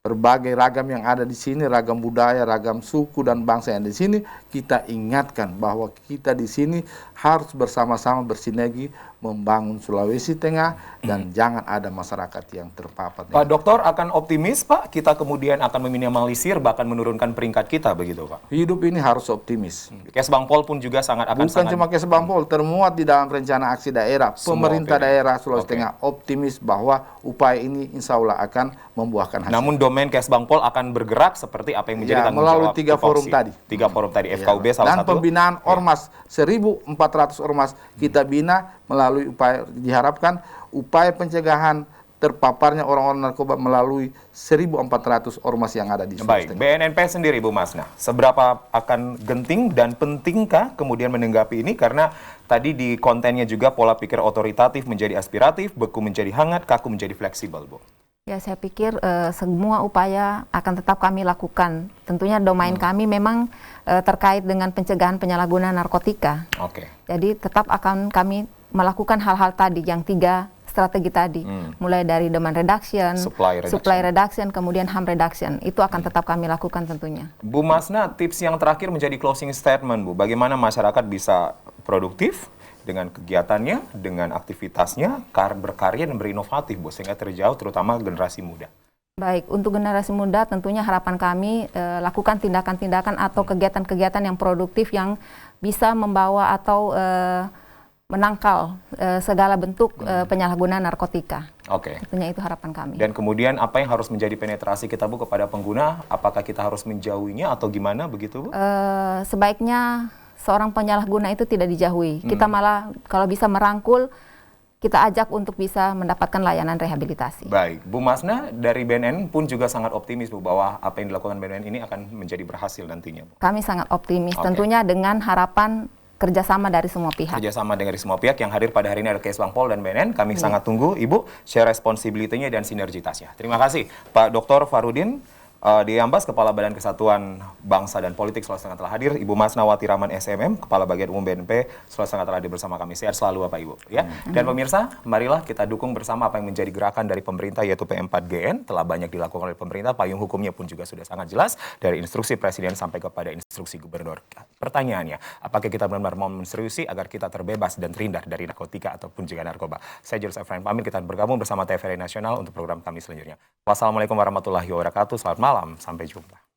Berbagai ragam yang ada di sini, ragam budaya, ragam suku dan bangsa yang di sini, kita ingatkan bahwa kita di sini harus bersama-sama bersinergi membangun Sulawesi Tengah dan jangan ada masyarakat yang terpapar. Pak Dokter akan optimis Pak, kita kemudian akan meminimalisir bahkan menurunkan peringkat kita begitu Pak? Hidup ini harus optimis. Kesbang Pol pun juga Bukan cuma Kesbang Pol, termuat di dalam rencana aksi daerah. Pemerintah daerah Sulawesi Tengah optimis bahwa upaya ini insya Allah akan membuahkan hasil. Namun domain Kesbang Pol akan bergerak seperti apa yang menjadi tanggung melalui jawab 3 forum tadi. 3 forum tadi, FKUB salah dan satu. Dan pembinaan ormas, 1.400 ormas kita bina melalui upaya, diharapkan upaya pencegahan terpaparnya orang-orang narkoba melalui 1.400 ormas yang ada di Sulawesi Tengah. BNNP sendiri Bu Masna, seberapa akan genting dan pentingkah kemudian menanggapi ini? Karena tadi di kontennya juga pola pikir otoritatif menjadi aspiratif, beku menjadi hangat, kaku menjadi fleksibel Bu. Ya, saya pikir semua upaya akan tetap kami lakukan. Tentunya domain kami memang terkait dengan pencegahan penyalahgunaan narkotika. Jadi tetap akan kami melakukan hal-hal tadi, yang 3 strategi tadi. Mulai dari demand reduction, supply reduction, kemudian harm reduction. Itu akan tetap kami lakukan tentunya. Bu Masna, tips yang terakhir menjadi closing statement Bu. Bagaimana masyarakat bisa produktif dengan kegiatannya, dengan aktivitasnya, berkarya dan berinovatif Bu, sehingga terjauh terutama generasi muda. Baik, untuk generasi muda tentunya harapan kami lakukan tindakan-tindakan atau kegiatan-kegiatan yang produktif yang bisa membawa atau menangkal segala bentuk penyalahgunaan narkotika. Tentunya itu harapan kami. Dan kemudian apa yang harus menjadi penetrasi kita Bu kepada pengguna? Apakah kita harus menjauhinya atau gimana begitu Bu? Sebaiknya seorang penyalahguna itu tidak dijauhi. Kita malah kalau bisa merangkul, kita ajak untuk bisa mendapatkan layanan rehabilitasi. Baik, Bu Masna dari BNN pun juga sangat optimis Bu bahwa apa yang dilakukan BNN ini akan menjadi berhasil nantinya Bu. Kami sangat optimis, tentunya dengan harapan kerjasama dari semua pihak. Kerjasama dari semua pihak. Yang hadir pada hari ini ada Kesbang Pol dan BNN. Kami sangat tunggu Ibu share responsibility-nya dan sinergitasnya. Terima kasih Pak Dr. Farudin Diambas, Kepala Badan Kesatuan Bangsa dan Politik Sulawesi Tengah telah hadir. Ibu Masnawati Rahman SMM, Kepala Bagian Umum BNP Sulawesi Tengah telah hadir bersama kami. Sehat selalu Bapak Ibu. Ya. Dan pemirsa, marilah kita dukung bersama apa yang menjadi gerakan dari pemerintah, yaitu P4GN. Telah banyak dilakukan oleh pemerintah, payung hukumnya pun juga sudah sangat jelas, dari instruksi Presiden sampai kepada instruksi Gubernur. Pertanyaannya, apakah kita benar-benar mau menseriusi agar kita terbebas dan terhindar dari narkotika ataupun juga narkoba? Saya Julius Efrain pamit, kita bergabung bersama TVRI Nasional untuk program kami selanjutnya. Wassalamualaikum warahmatullahi wabarakatuh. Selamat malam, sampai jumpa.